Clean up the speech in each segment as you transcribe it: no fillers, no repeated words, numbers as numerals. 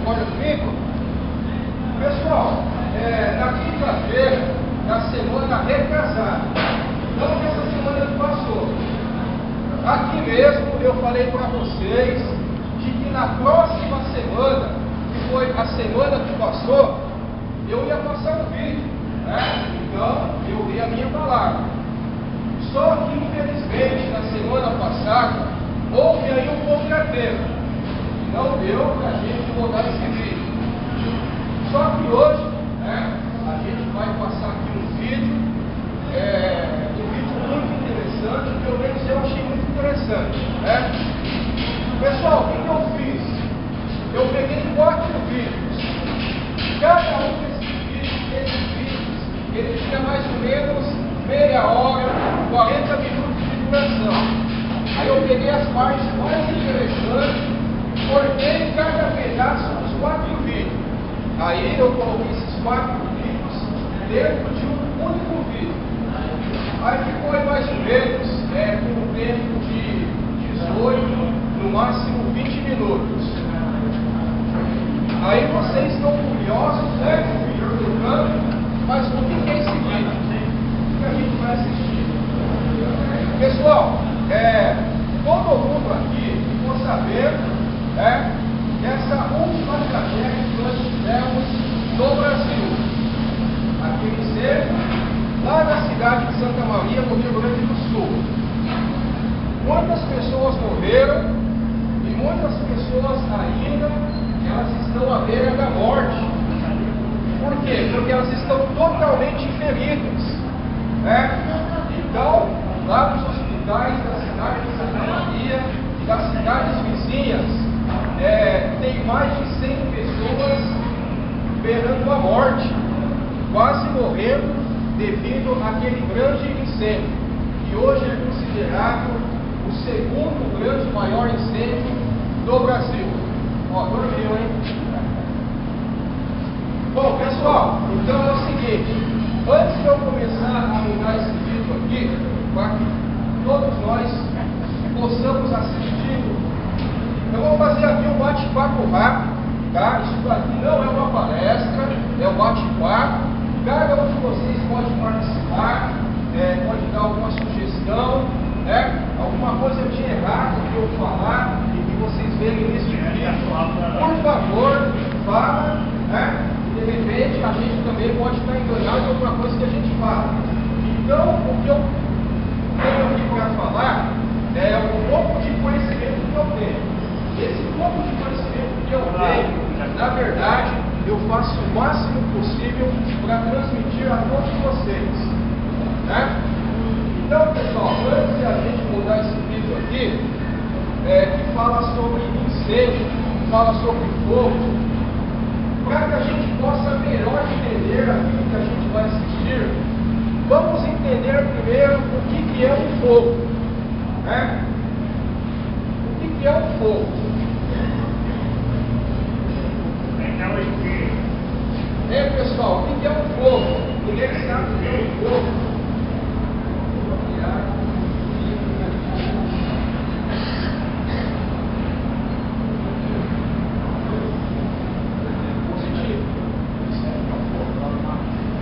concorda comigo? Pessoal, na quinta-feira da semana retrasada, não dessa semana que passou, aqui mesmo eu falei para vocês de que na próxima semana, que foi a semana que passou, eu ia passar o vídeo, né? Então eu dei a minha palavra. Só que infelizmente na semana passada houve aí um contratempo. Não deu para a gente rodar esse vídeo. Só que hoje, né, a gente vai passar aqui um vídeo muito interessante, pelo menos eu achei muito interessante, né? Pessoal, o que eu fiz? Eu peguei 4 vídeos. Cada um desses vídeos, ele tinha mais ou menos meia hora, 40 minutos de duração. Aí eu peguei as partes mais interessantes, cortei cada pedaço dos 4 vídeos. Aí eu coloquei esses 4 vídeos dentro de um único vídeo. Aí ficou aí mais ou menos com um tempo de 18, no máximo 20 minutos. Aí vocês estão curiosos, né? Perguntando, mas o que é esse vídeo? O que a gente vai assistir? Pessoal, todo mundo aqui ficou sabendo dessa última tragédia que nós tivemos no Brasil. Aquele incêndio lá na cidade de Santa Maria, no Rio Grande do Sul. Muitas pessoas morreram e muitas pessoas ainda elas estão à beira da morte. Por quê? Porque elas estão totalmente feridas. Então, lá nos hospitais da cidade de Santa Maria e das cidades vizinhas, tem mais de 100 pessoas beirando a morte, quase morrendo devido àquele grande incêndio. E hoje é considerado o segundo grande maior incêndio do Brasil. Ó, dormiu, hein? Bom, pessoal, então é o seguinte, antes de eu começar a mudar esse vídeo aqui, para que todos nós possamos assistir, eu vou fazer aqui um bate-papo rápido, tá? Isso aqui não é uma palestra, é um bate-papo. Cada um de vocês pode participar, pode dar alguma sugestão, alguma coisa de errado que eu falar e que vocês verem nesse vídeo. Por favor, fala, de repente a gente também pode estar enganado em alguma coisa que a gente fala. Então, o que eu tenho aqui para falar é um pouco de conhecimento que eu tenho. Esse pouco de conhecimento que eu tenho, na verdade, eu faço o máximo possível para transmitir a todos vocês. Então, pessoal, antes de a gente mudar esse vídeo aqui, que fala sobre incêndio, fala sobre fogo, para que a gente possa melhor entender aquilo que a gente vai assistir, vamos entender primeiro o que é um fogo. O que é um fogo? Pessoal, o que é um fogo? Ninguém sabe o que é um fogo.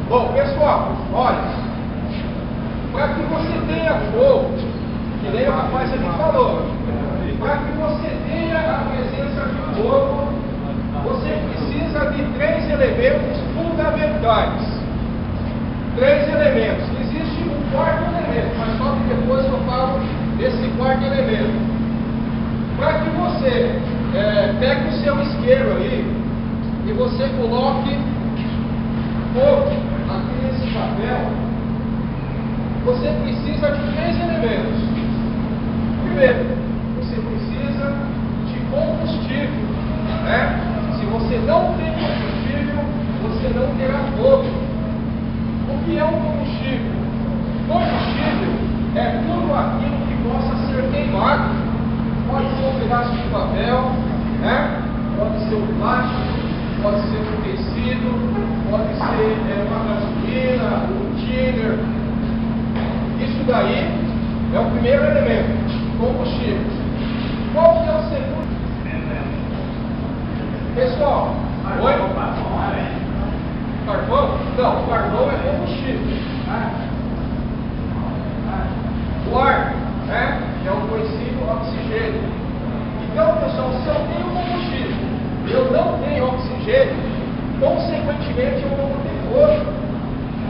Bom, pessoal, olha, para que você tenha fogo, que nem o rapaz ali falou, para que você tenha a presença de fogo, você precisa de 3 elementos fundamentais. 3 elementos. Existe um 4º elemento, mas só que depois eu falo desse 4º elemento. Para que você pegue o seu isqueiro aí e você coloque fogo aqui nesse papel, você precisa de 3 elementos. Primeiro, você precisa de combustível. Se você não tem combustível, você não terá fogo. O que é um combustível? Combustível é tudo aquilo que possa ser queimado. Pode ser um pedaço de papel, pode ser um plástico, pode ser um tecido, pode ser uma gasolina, um tiner. Isso daí é o primeiro elemento, combustível. Qual que é o segundo? Pessoal, oi? Carvão? Não, carvão é combustível. O ar, né, é o conhecido oxigênio. Então, pessoal, se eu tenho combustível, eu não tenho oxigênio, consequentemente eu não vou ter fogo.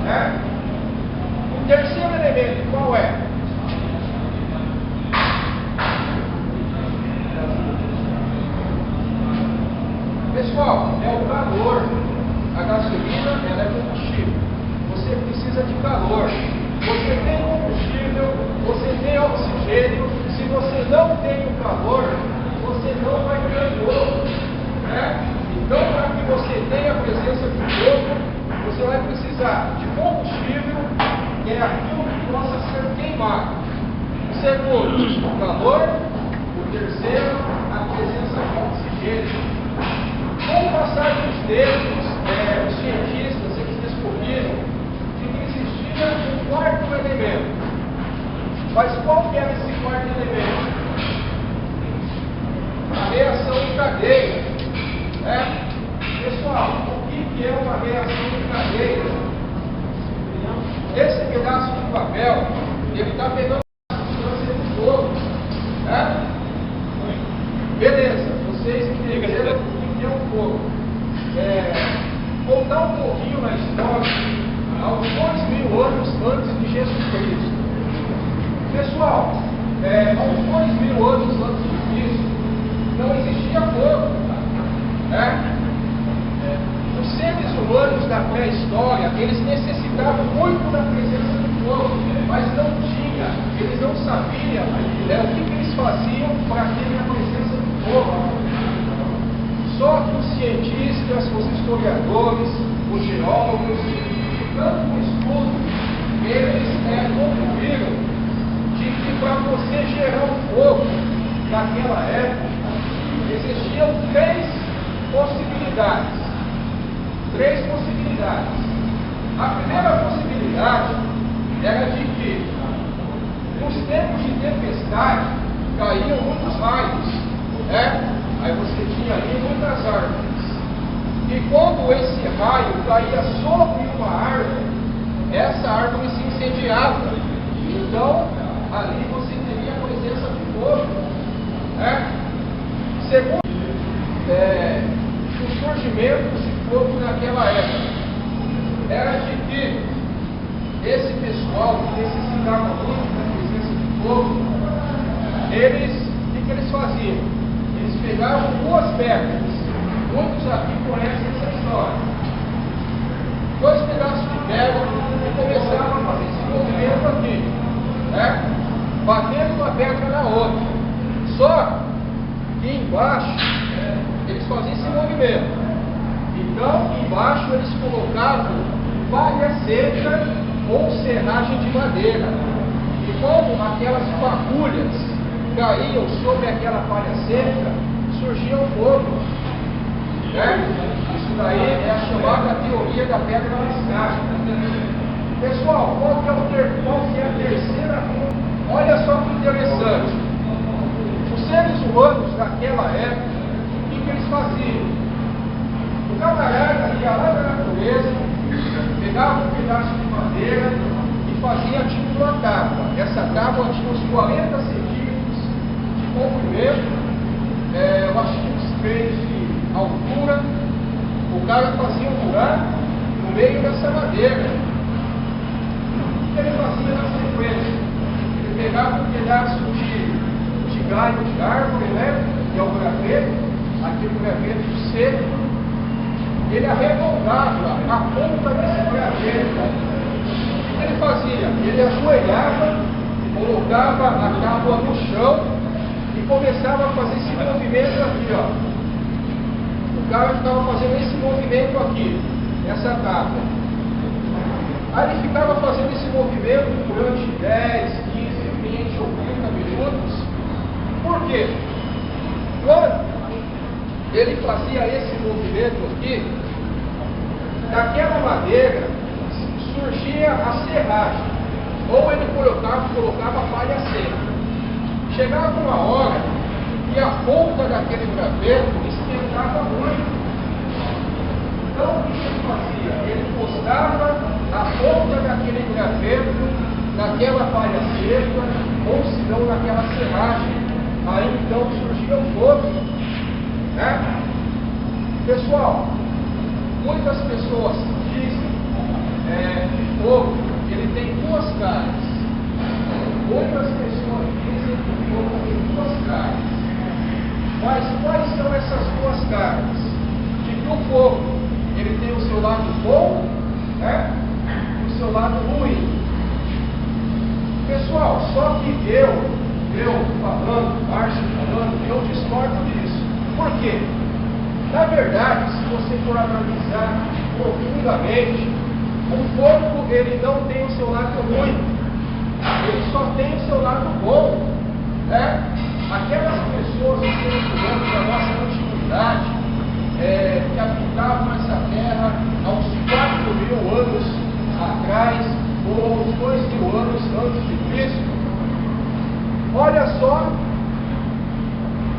Né? O terceiro elemento, qual é? Pessoal, é o calor. A gasolina, ela é combustível. Você precisa de calor. Você tem combustível, você tem oxigênio. Se você não tem o calor, você não vai ter fogo. Né? Então, para que você tenha a presença do fogo, você vai precisar de combustível, que é aquilo que possa ser queimado. O segundo, o calor. O terceiro, a presença de oxigênio. Com o passar dos tempos, os cientistas eles descobriram que existia um quarto elemento. Mas qual que era esse quarto elemento? A reação em cadeia. Né? Pessoal, o que é uma reação em cadeia? Esse pedaço de papel, ele está pegando a substância do fogo. Né? Beleza, vocês entenderam o que é o fogo. Contar um pouquinho na história, aos 2000 anos antes de Jesus Cristo. Pessoal, aos 2000 anos antes de Cristo, não existia fogo. Né? Os seres humanos da pré-história, eles necessitavam muito da presença do fogo, mas não tinha, eles não sabiam o que eles faziam para terem a presença do fogo. Só que os cientistas, os historiadores, os geólogos, de tanto estudo, eles concluíram de que para você gerar um fogo naquela época, existiam três possibilidades. A primeira possibilidade era de que, nos tempos de tempestade, caíam muitos raios, né? Aí você tinha ali muitas árvores. E quando esse raio caía sobre uma árvore, essa árvore se incendiava. Então, ali você teria a presença de fogo. Né? Segundo, o surgimento de fogo naquela época era de que esse pessoal que necessitava muito da presença de fogo, o que eles faziam? Eles pegavam duas pedras. Muitos aqui conhecem essa história. Dois pedaços de pedra e começavam a fazer esse movimento aqui, né? Batendo uma pedra na outra. Só que embaixo eles faziam esse movimento. Então, embaixo eles colocavam palha seca ou serragem de madeira. E quando aquelas fagulhas caíam sobre aquela palha seca, surgia um fogo. Né? Isso daí é a chamada teoria da pedra lascada. Pessoal, qual que é a terceira? Olha só que interessante. Os seres humanos daquela época, o que eles faziam? O camarada ia lá na natureza, pegava um pedaço de madeira e fazia tipo uma tábua. Essa tábua tinha uns 40 centímetros de comprimento, eu acho que uns 3 de altura. O cara fazia um buraco no meio dessa madeira. O que ele fazia na sequência? Ele pegava um pedaço de galho de árvore, né? Que é o graveto, aquele graveto seco. Ele arredondava a ponta desse graveto. O que ele fazia? Ele ajoelhava, colocava a tábua no chão e começava a fazer esse movimento aqui, ó. O cara ficava fazendo esse movimento aqui, essa tábua. Aí ele ficava fazendo esse movimento durante 10, 15, 20 ou 30 minutos. Por quê? Quando ele fazia esse movimento aqui, daquela madeira surgia a serragem, ou ele colocava palha seca. Chegava uma hora e a ponta daquele graveto esquentava muito. Então o que ele fazia? Ele postava a ponta daquele graveto naquela palha seca, ou se não naquela serragem. Aí então surgia o fogo, né? Pessoal, muitas pessoas dizem que fogo ele tem duas caras. Muitas pessoas dizem que o fogo tem duas caras. Mas quais são essas duas caras? De que o fogo ele tem o seu lado bom, né? E o seu lado ruim. Pessoal, só que eu falando, Márcio falando, eu discordo disso. Por quê? Na verdade, se você for analisar profundamente, o fogo ele não tem o seu lado ruim, ele só tem o seu lado bom, né? Aquelas pessoas, os seres humanos da nossa antiguidade, que habitavam essa terra há uns 4.000 anos atrás, ou uns 2.000 anos antes de Cristo, olha só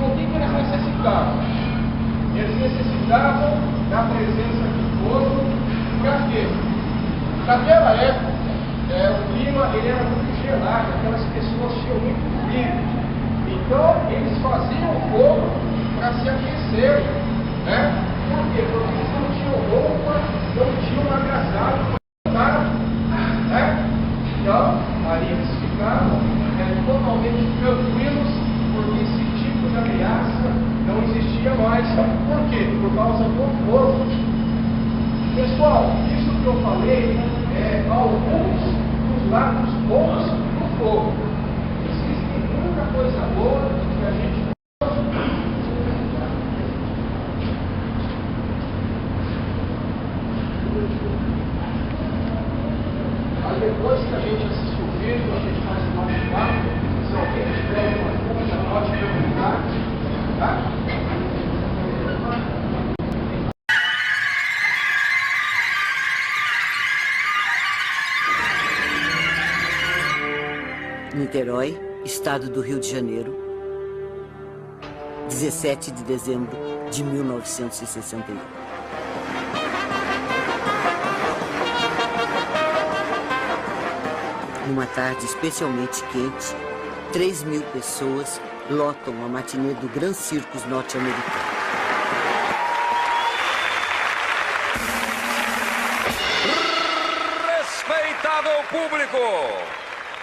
o que eles necessitavam. Eles necessitavam da presença de fogo para quê? Naquela época, o clima ele era muito gelado, aquelas pessoas tinham muito frio. Então, eles faziam fogo para se aquecer, né? Por quê? Porque eles não tinham roupa, não tinham agasalho para andar, né? Então, ali eles ficavam totalmente tranquilos, porque esse tipo de ameaça não existia mais. Por quê? Por causa do fogo. Pessoal, isso que eu falei é alguns dos lados bons do fogo. Existe muita coisa boa que a gente aí depois que a gente assistir o vídeo, a gente faz um bate-papo. Se alguém tiver alguma dúvida, pode perguntar, tá? Niterói, estado do Rio de Janeiro, 17 de dezembro de 1961. Numa tarde especialmente quente, 3.000 pessoas lotam a matinê do Gran Circus norte-americano. Respeitável público!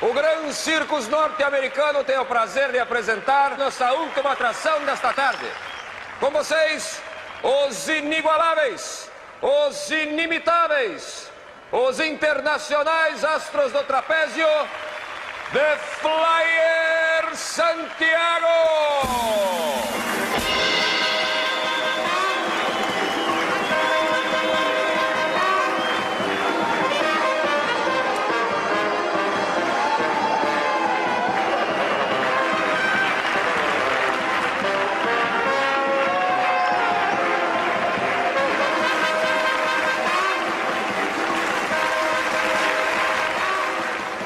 O Gran Circus norte-americano tem o prazer de apresentar nossa última atração desta tarde. Com vocês, os inigualáveis, os inimitáveis, os internacionais astros do trapézio, The Flyer Santiago!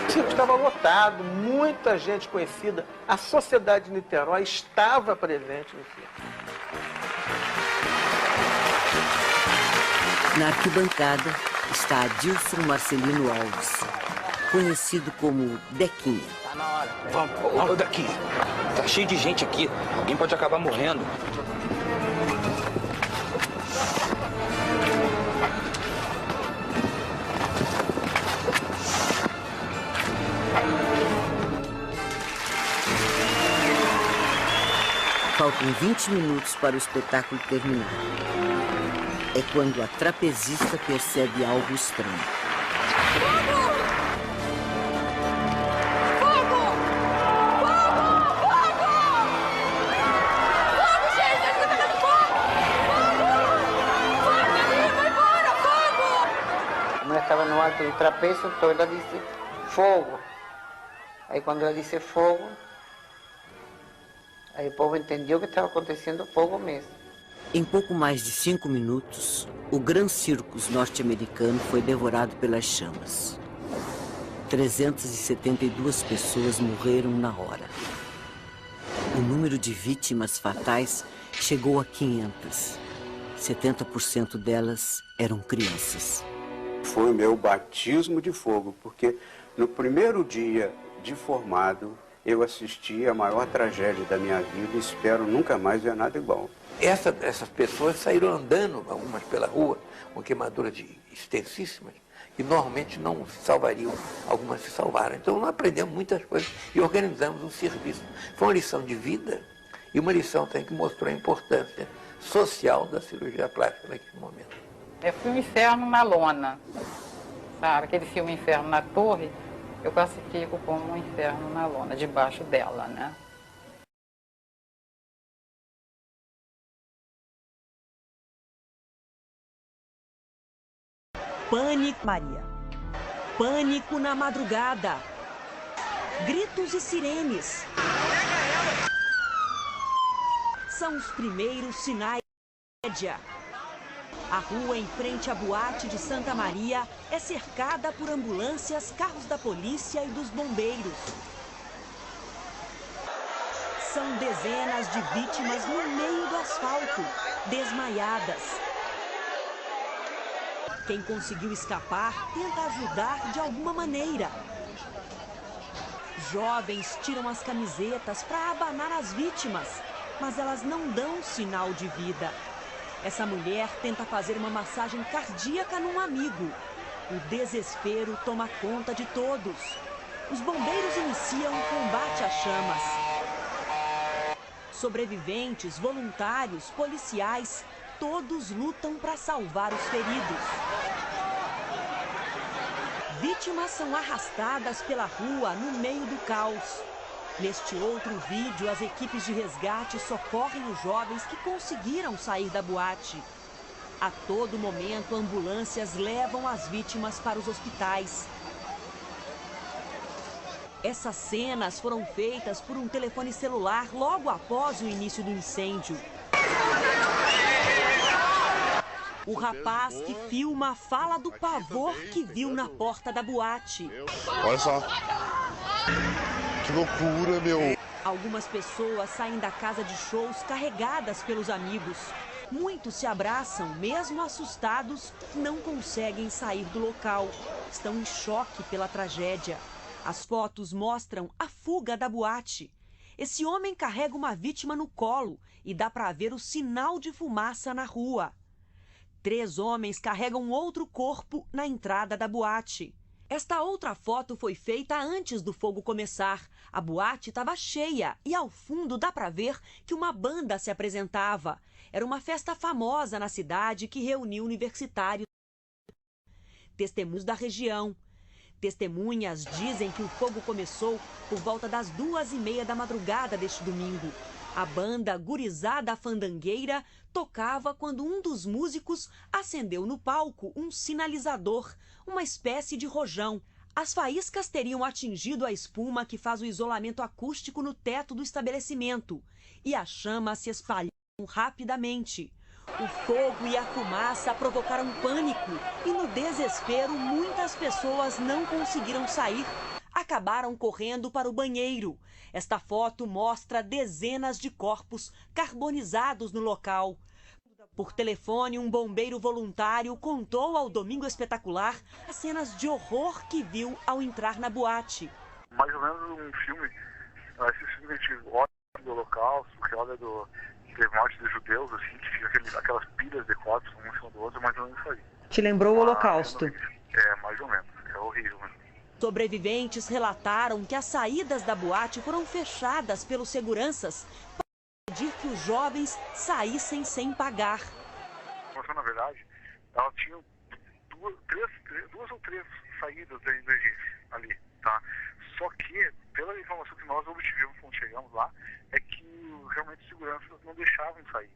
O circo estava lotado, muita gente conhecida. A sociedade de Niterói estava presente no circo. Na arquibancada está Adilson Marcelino Alves, conhecido como Dequinha. Tá na hora. Vamos, ô Dequinha. Tá cheio de gente aqui. Alguém pode acabar morrendo. Faltam 20 minutos para o espetáculo terminar. É quando a trapezista percebe algo estranho. Como ela estava no alto do trapézio, então ela disse fogo. Aí quando ela disse fogo, aí o povo entendeu que estava acontecendo fogo mesmo. Em pouco mais de 5 minutos, o Gran Circus norte-americano foi devorado pelas chamas. 372 pessoas morreram na hora. O número de vítimas fatais chegou a 500. 70% delas eram crianças. Foi o meu batismo de fogo, porque no primeiro dia de formado, eu assisti a maior tragédia da minha vida e espero nunca mais ver nada igual. Essas pessoas saíram andando, algumas pela rua, com queimaduras extensíssimas, e normalmente não se salvariam, algumas se salvaram. Então nós aprendemos muitas coisas e organizamos um serviço. Foi uma lição de vida e uma lição também que mostrou a importância social da cirurgia plástica naquele momento. É filme Inferno na Lona, sabe? Aquele filme Inferno na Torre, eu classifico como um inferno na lona, debaixo dela, né? Pânico, Maria. Pânico na madrugada. Gritos e sirenes. São os primeiros sinais de tragédia. A rua em frente à boate de Santa Maria é cercada por ambulâncias, carros da polícia e dos bombeiros. São dezenas de vítimas no meio do asfalto, desmaiadas. Quem conseguiu escapar tenta ajudar de alguma maneira. Jovens tiram as camisetas para abanar as vítimas, mas elas não dão sinal de vida. Essa mulher tenta fazer uma massagem cardíaca num amigo. O desespero toma conta de todos. Os bombeiros iniciam um combate às chamas. Sobreviventes, voluntários, policiais, todos lutam para salvar os feridos. Vítimas são arrastadas pela rua no meio do caos. Neste outro vídeo, as equipes de resgate socorrem os jovens que conseguiram sair da boate. A todo momento, ambulâncias levam as vítimas para os hospitais. Essas cenas foram feitas por um telefone celular logo após o início do incêndio. O rapaz que filma fala do pavor que viu na porta da boate. Olha só. Que loucura, meu! Algumas pessoas saem da casa de shows carregadas pelos amigos. Muitos se abraçam, mesmo assustados, não conseguem sair do local. Estão em choque pela tragédia. As fotos mostram a fuga da boate. Esse homem carrega uma vítima no colo e dá para ver o sinal de fumaça na rua. 3 homens carregam outro corpo na entrada da boate. Esta outra foto foi feita antes do fogo começar. A boate estava cheia e ao fundo dá para ver que uma banda se apresentava. Era uma festa famosa na cidade que reuniu universitários. Testemunhos da região. Testemunhas dizem que o fogo começou por volta das 2h30 da madrugada deste domingo. A banda Gurizada Fandangueira tocava quando um dos músicos acendeu no palco um sinalizador, uma espécie de rojão. As faíscas teriam atingido a espuma que faz o isolamento acústico no teto do estabelecimento e a chama se espalhou rapidamente. O fogo e a fumaça provocaram pânico e, no desespero, muitas pessoas não conseguiram sair. Acabaram correndo para o banheiro. Esta foto mostra dezenas de corpos carbonizados no local. Por telefone, um bombeiro voluntário contou ao Domingo Espetacular as cenas de horror que viu ao entrar na boate. Mais ou menos um filme, esse filme a gente olha do Holocausto, que olha do morte dos judeus, assim, que fica aquelas pilhas de corpos um em cima do outro, mais ou menos isso aí. Te lembrou o Holocausto? Mais ou menos. É horrível mesmo. Sobreviventes relataram que as saídas da boate foram fechadas pelos seguranças para impedir que os jovens saíssem sem pagar. Na verdade, ela tinha duas ou três saídas da emergência ali, tá? Só que, pela informação que nós obtivemos quando chegamos lá, é que realmente os seguranças não deixavam sair.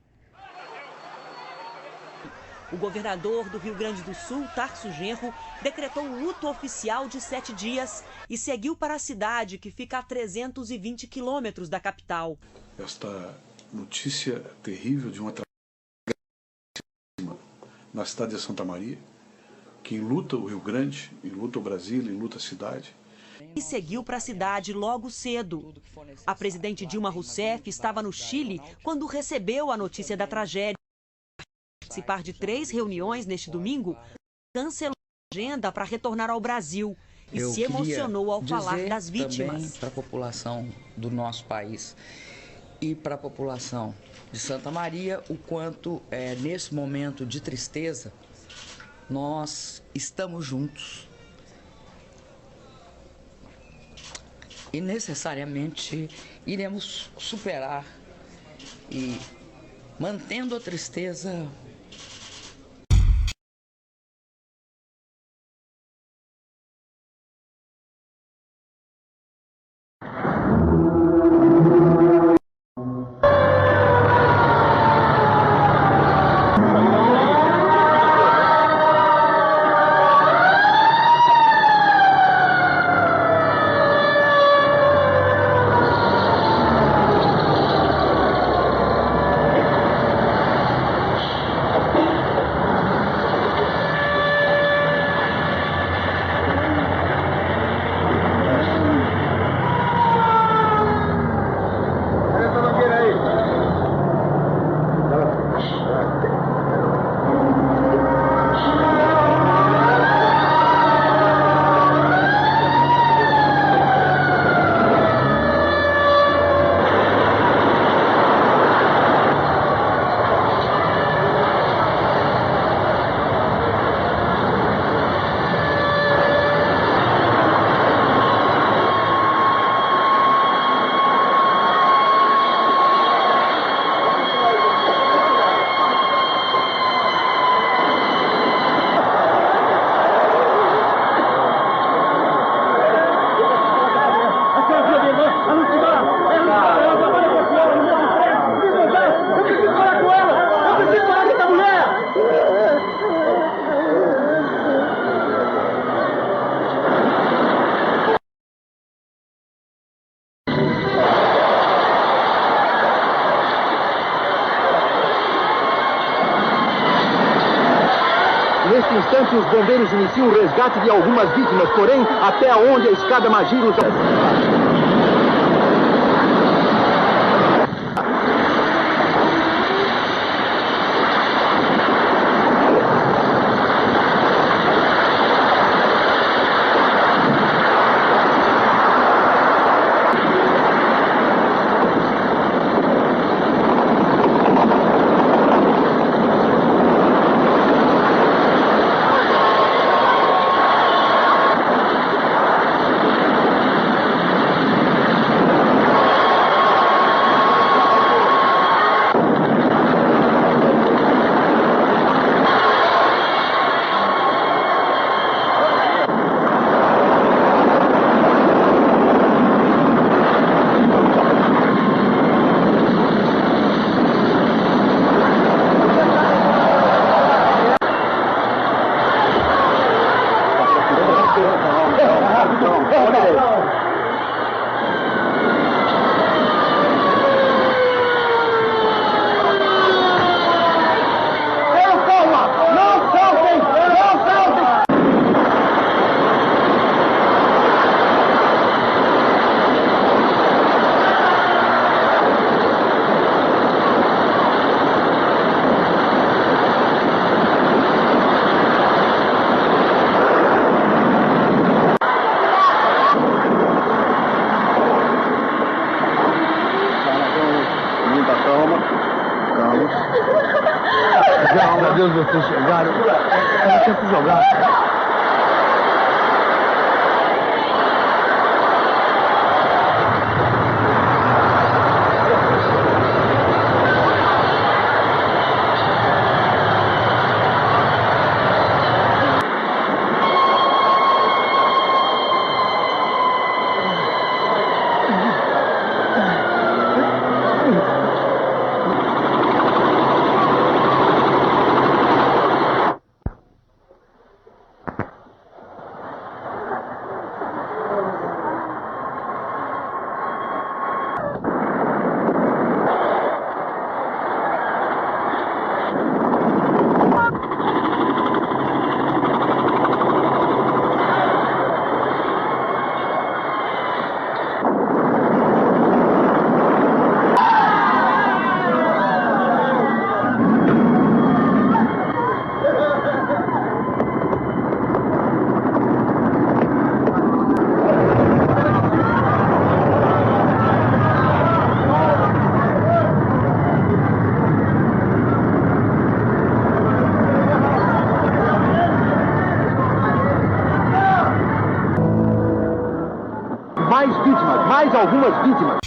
O governador do Rio Grande do Sul, Tarso Genro, decretou um luto oficial de 7 dias e seguiu para a cidade, que fica a 320 quilômetros da capital. Esta notícia terrível de uma tragédia na cidade de Santa Maria, que enluta o Rio Grande, enluta o Brasil, enluta a cidade, e seguiu para a cidade logo cedo. A presidente Dilma Rousseff estava no Chile quando recebeu a notícia da tragédia. Participar de 3 reuniões neste domingo, cancelou a agenda para retornar ao Brasil e se emocionou ao falar das vítimas. Para a população do nosso país e para a população de Santa Maria, o quanto, nesse momento de tristeza, nós estamos juntos e necessariamente iremos superar e, mantendo a tristeza, Neste instante, os bombeiros iniciam o resgate de algumas vítimas, porém, até onde a escada Magiro... Calma, Deus, vocês chegaram. Ela tinha que jogar. mais algumas vítimas.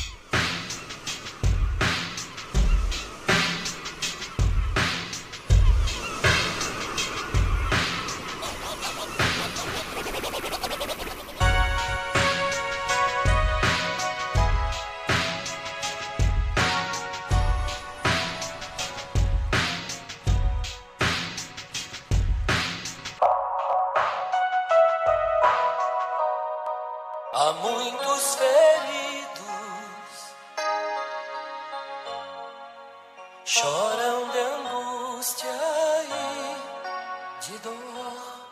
Há muitos feridos, choram de angústia e de dor,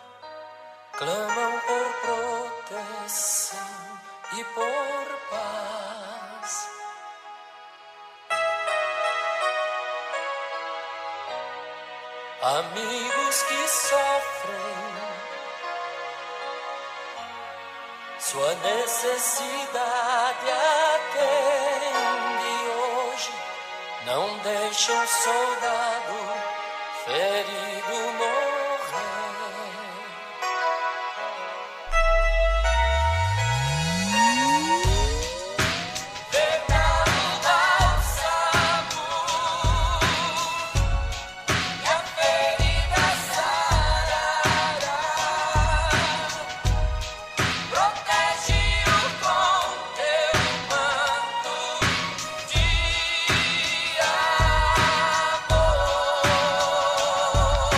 clamam por proteção e por paz. Amigos que sofrem sua necessidade atende hoje, não deixa um soldado ferido morrer. Pegado balsamo e a ferida sarará. Protege-o com teu manto de amor.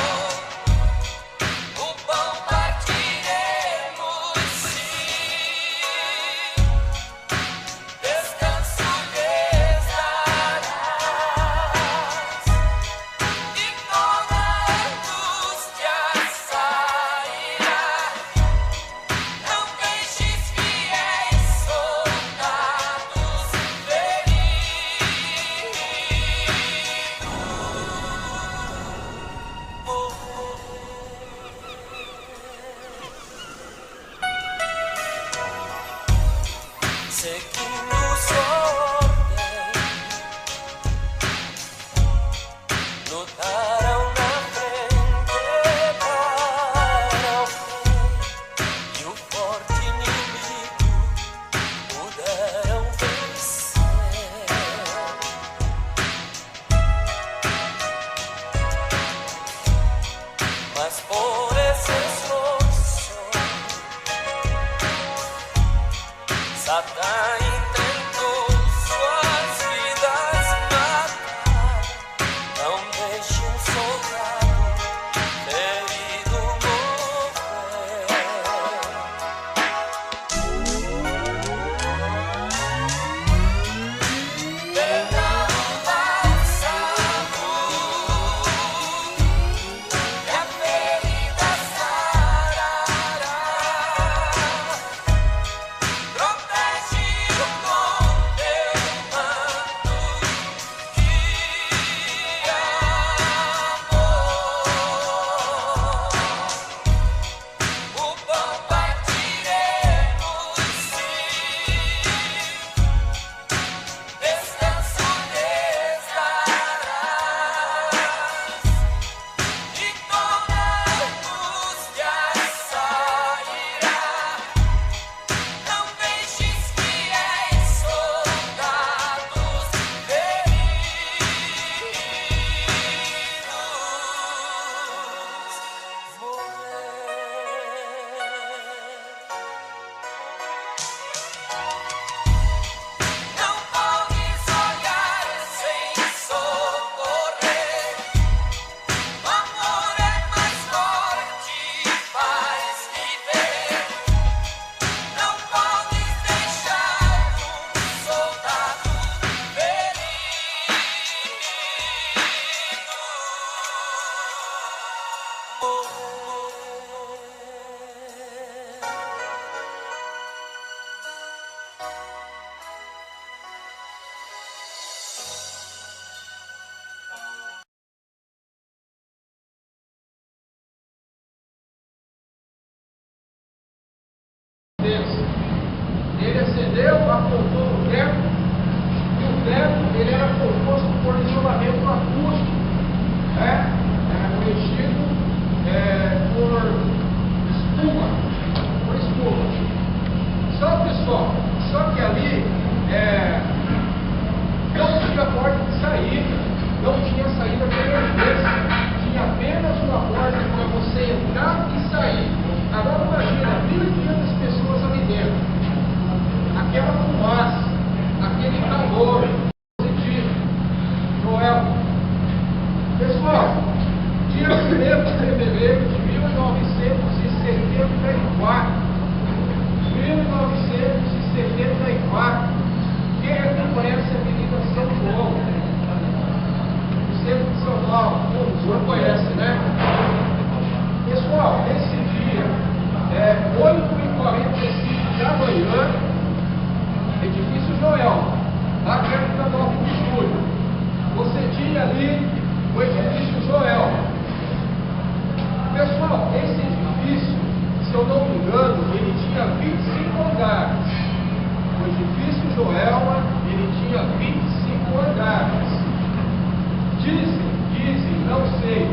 1974, quem aqui conhece a Avenida São João? No centro de São Paulo. O senhor conhece, né? Pessoal, nesse dia, 8h45 da manhã, edifício Joel, lá perto da Nova Estúdio. Você tinha ali o edifício Joel. Pessoal, esse edifício, se eu não me engano, ele tinha 25 andares. O edifício Joelma, ele tinha 25 andares. Dizem, não sei, o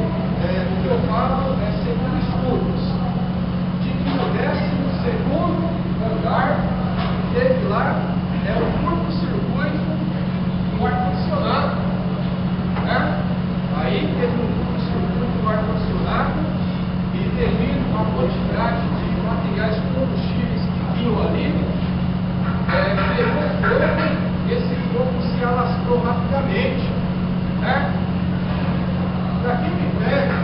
que eu falo é segundo estudos, de que no 12º andar teve lá o curto-circuito do ar-condicionado. Né? Aí teve um curto-circuito do ar-condicionado e devido à quantidade de materiais combustíveis que vinham ali, pegou fogo, esse fogo se alastrou rapidamente. Né? Naquele prédio,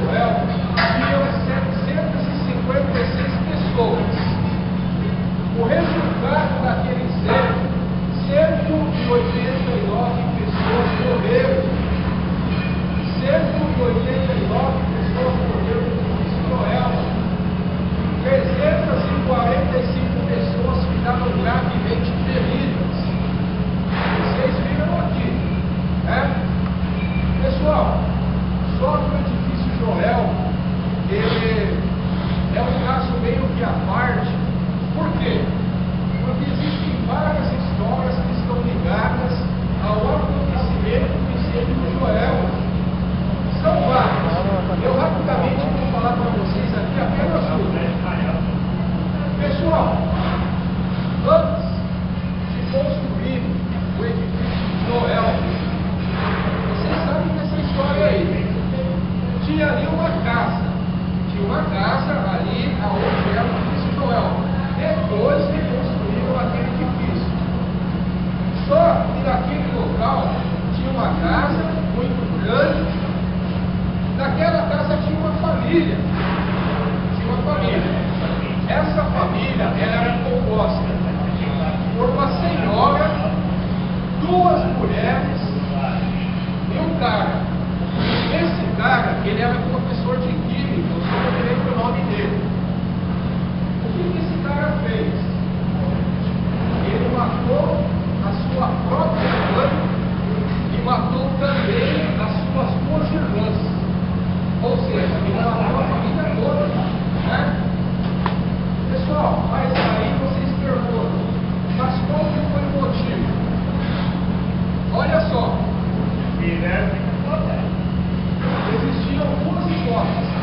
Joel, tinham 756 pessoas. O resultado daquele incêndio, 189 pessoas morreram. 189 pessoas morreram no edifício Joel. 345 pessoas ficaram gravemente feridas. Vocês viram aqui, né? Pessoal, só que o edifício Joel, ele é um caso meio que à parte. Por quê? Porque existem várias histórias que estão ligadas ao acontecimento do incêndio do Joel. São várias. Eu rapidamente vou falar para vocês aqui apenas uma. Pessoal, antes de construir o edifício Joel, vocês sabem dessa história aí. Tinha ali uma casa. Tinha uma casa ali aonde era o edifício Joel. Depois reconstruíram aquele edifício. Só que naquele local tinha uma casa muito grande. Naquela casa tinha uma família. Essa família era composta por uma senhora, 2 mulheres e um cara. Esse cara, ele era professor de química, eu só não me lembro o nome dele. O que esse cara fez? Ele matou a sua própria mãe e matou também as suas 2 irmãs. Ou seja, ele matou a família toda. Né? Pessoal, mas aí vocês perguntam, mas qual que foi o motivo? Olha só. Existiam 2 hipóteses.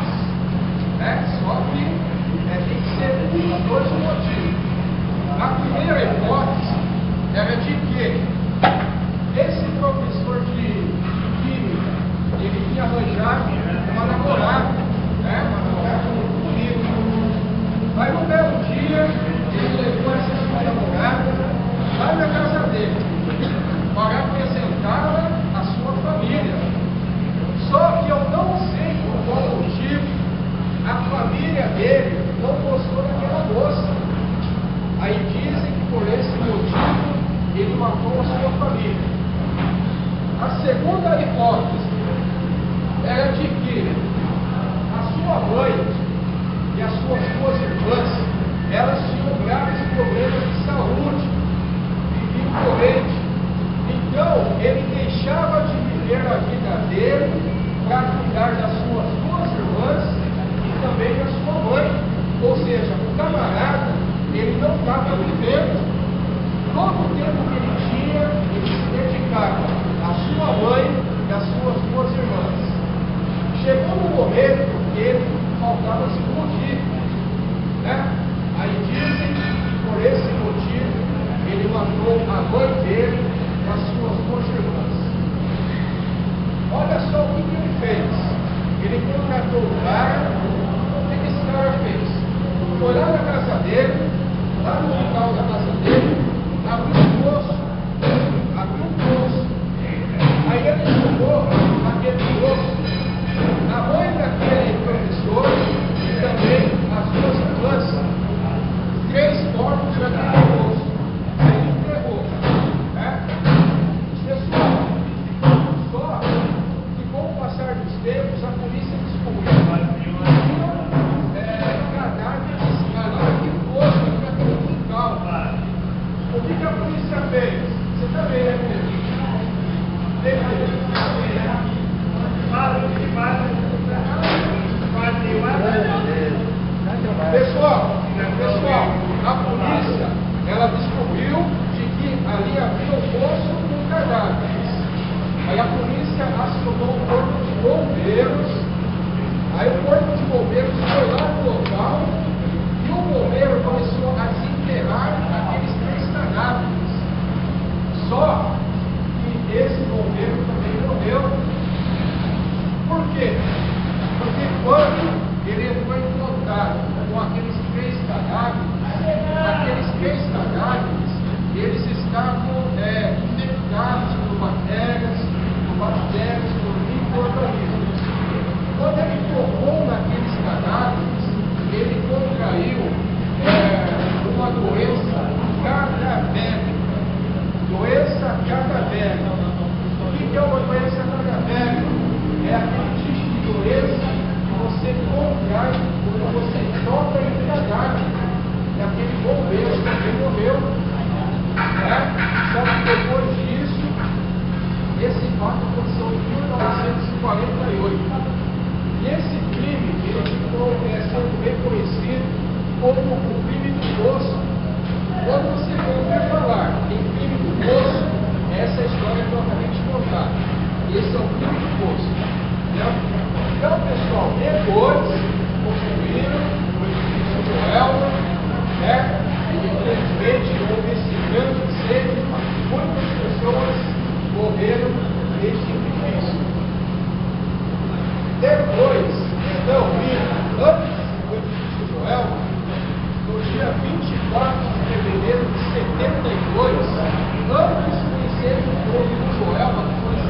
Né? Só que tem que ser 2 motivos. A primeira hipótese era de que esse professor de química, ele tinha arranjado uma namorada, né? Uma namorada muito bonita. Mas no belo dia, ele levou essa sua namorada lá na casa dele para apresentá-la à sua família. Só que eu não sei por qual motivo a família dele não gostou daquela moça. Aí dizem que por esse motivo ele matou a sua família. A segunda hipótese era de que a sua mãe e as suas 2 irmãs, elas tinham graves problemas de saúde, viviam doentes. Então, ele deixava de viver a vida dele para cuidar das suas 2 irmãs e também da sua mãe. Ou seja, o camarada, ele não estava vivendo. Todo o tempo que ele tinha, ele se dedicava à sua mãe e às suas 2 irmãs. Chegou um momento que ele faltava se motivo. Né? Aí dizem que por esse motivo ele matou a mãe dele e as suas 2 irmãs. Olha só o que ele fez. Ele contratou o cara. O que esse cara fez? Foi lá na casa dele, lá no quintal da casa dele, abriu um poço. Aí ele jogou aquele poço na mãe daquele professor e também as 2 irmãs. 3 mortes dos bombeiros foi lá no local e o bombeiro começou a desenterrar aqueles 3 cadáveres. Só que esse bombeiro também morreu. Por quê? Porque quando ele entrou em contato com aqueles 3 cadáveres, eles estavam infectados por bactérias, por micro-organismos. Quando ele tocou naqueles cadáveres, ele contraiu uma doença cadavérica. Doença cadavérica. O que é uma doença cadavérica? É aquele tipo de doença que você contrai quando você toca em cadáver. E aquele bombeiro também morreu. Só que depois disso, esse fato aconteceu em 1948. E esse crime, ele ficou sendo reconhecido como o crime do poço. Quando você ouvir falar em crime do poço, essa é a história que eu acabei de contar. Esse é o crime do poço. Então, pessoal, depois construíram o edifício do Elma, e infelizmente houve esse grande incêndio, muitas pessoas morreram nesse edifício. Depois, então, antes do edifício do Elma, no dia 24 de fevereiro de 72, antes do incêndio do edifício Elma, que foi em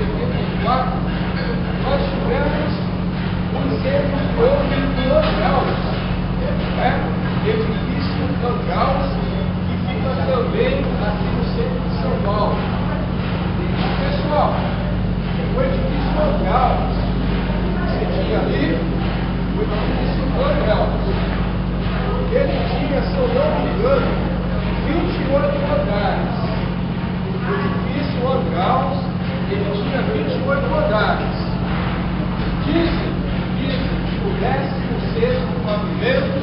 74, nós tivemos um incêndio que houve em Langaus, edifício Langaus, que fica também aqui no centro de São Paulo. Pessoal, o edifício Langaus, você tinha ali, o edifício Langaus, ele tinha, se eu não me engano, 28 andares. O edifício Langaus, ele tinha 28 andares. Dizem que o 16º pavimento,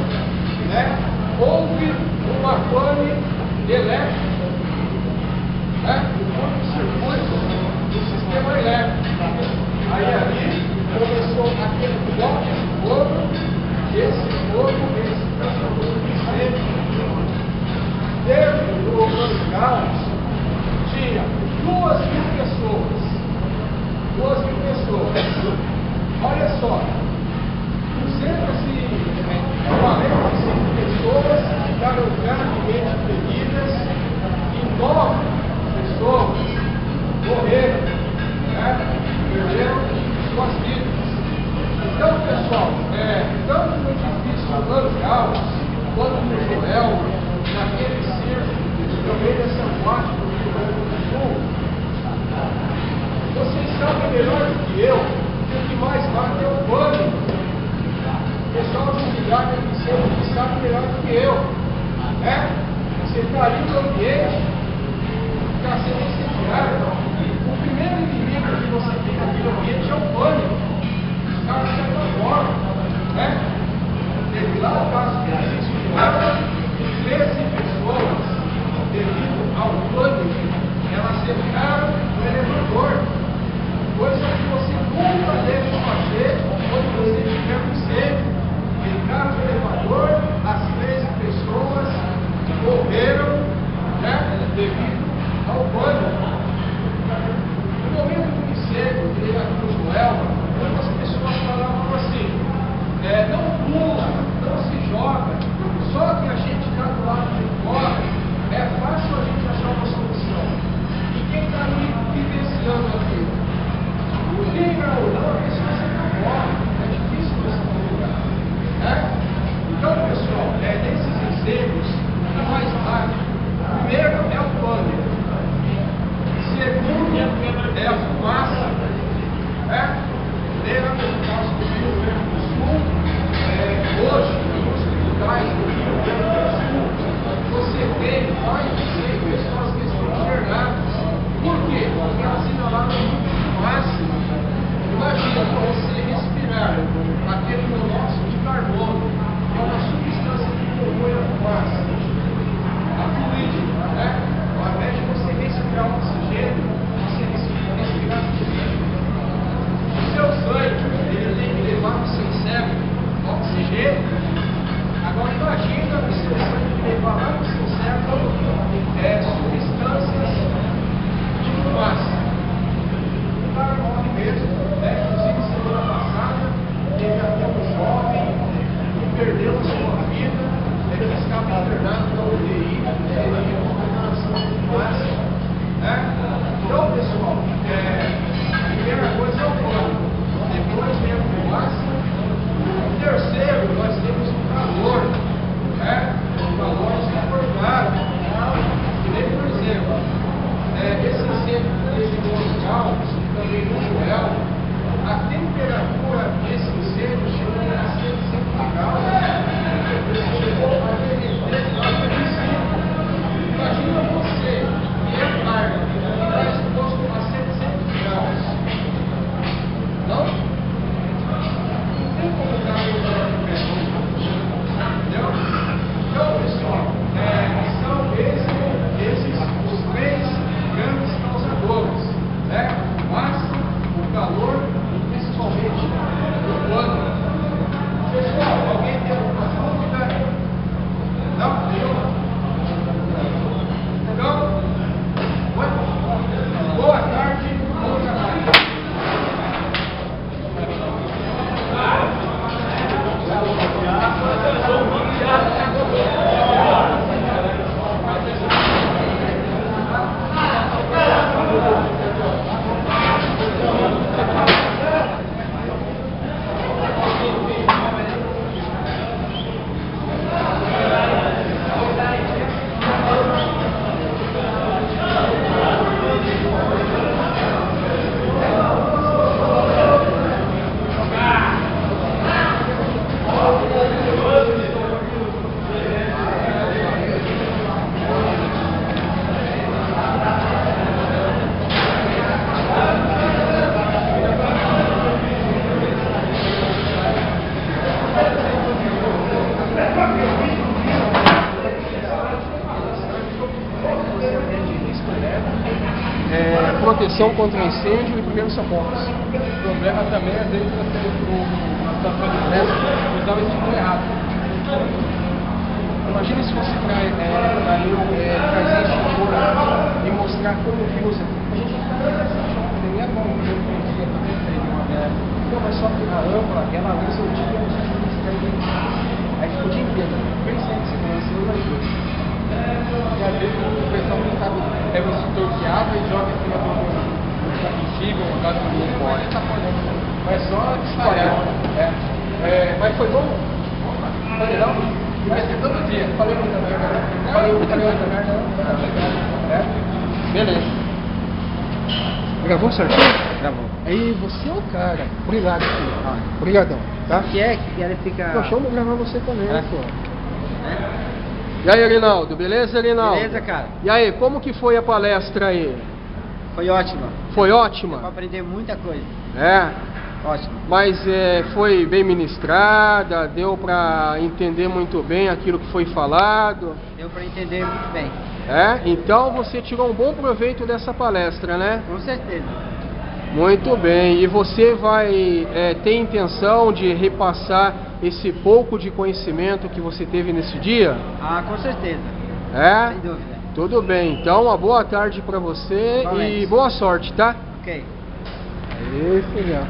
houve uma pane elétrica, um circuito do sistema elétrico. Aí ali começou aquele bloco de fogo, e esse fogo se transformou em incêndio. Dentro do Langaus tinha 2.000 pessoas. 2.000 pessoas. Olha só, 245 pessoas ficaram gravemente feridas e 9 pessoas morreram, perderam suas vidas. Então, pessoal, tanto no edifício Langaus quanto no Joel, naquele circo também dessa parte do Rio Grande do Sul, vocês sabem melhor do que eu que o que mais mata é o pânico. O pessoal de unidade que sabe melhor do que eu. Você está ali no ambiente, está sendo incendiado. O primeiro inimigo que você tem aqui no ambiente é o pânico. O cara sai para fora. Teve lá o caso que existe de lá, 13 pessoas, devido ao pânico, elas entraram no elevador. Coisa que você nunca deve fazer quando você estiver no centro. Entraram no elevador, as 13 pessoas morreram devido ao pânico. No momento do incêndio, aqui no Joel, muitas pessoas falavam assim, não pula, não se joga, só que a gente está do lado de fora, é fácil a gente achar uma solução. E quem está ali vivenciando aquilo? Liga ou não, a pessoa sempre morre, é difícil você lugar. Então, pessoal, nesses incêndios, o mais rápido, primeiro é o pânico, segundo é a fumaça, lembra no caso do Rio Grande do Sul, hoje, nos hospitais do Rio Grande do Sul, você tem mais de 100 pessoas que estão internadas. Por quê? Porque elas inalaram muito fumaça. Imagina você respirar aquele monóxido de carbono, que é uma substância que compõe a fumaça, a fluídica, Ao invés de você respirar oxigênio, você respirar fluídico. O seu sangue, ele tem que levar o seu internado na UTI, então, pessoal, a primeira coisa é o código, depois vem a fumaça. O terceiro, nós temos o calor, o calor insuportável. Que nem, por exemplo, esse incêndio que teve no local, também no Joel, a temperatura desse incêndio chegou a 105 graus, chegou a derreter lá no incêndio. Imagina você que é carne, que está exposto a 700 graus. Não? Não tem como dar entendeu? Então, pessoal, são esses os três grandes causadores, o massa, o calor e principalmente o pano. Pessoal, alguém tem alguma dúvida? Não? Nenhuma? Então, boa tarde, bom trabalho. Proteção contra incêndio e primeiros socorros. O problema também é dentro da estação de pressa, usar o estímulo errado. Imagina se você traz isso e mostrar como que usa. A gente não é bom então, mas só que a lâmpada, ela usa o dia aí fica o dia inteiro, principalmente de segurança, eu imagino. E às vezes o pessoal não sabe, pega o extintor de água e joga em cima do combustível, ou gás do óleo, está falando. Mas só espalhar. Mas foi bom? Foi legal? Vai ser todo dia. Falei muita merda. Falei muita merda. Beleza. Gravou certinho? Gravou. Aí você é o cara. Obrigado, filho. Obrigadão, tá? Que ele fica... Poxa, vamos gravar você também, pô. E aí, Rinaldo, beleza, Rinaldo? Beleza, cara. E aí, como que foi a palestra aí? Foi ótima. Foi ótima? Deu pra aprender muita coisa. É? Ótimo. Mas foi bem ministrada, deu pra entender muito bem aquilo que foi falado? Deu pra entender muito bem. É? Então você tirou um bom proveito dessa palestra, né? Com certeza. Muito bem. E você vai ter intenção de repassar esse pouco de conhecimento que você teve nesse dia? Ah, com certeza. É? Sem dúvida. Tudo bem. Então, uma boa tarde para você e boa sorte, tá? Ok. Isso, já.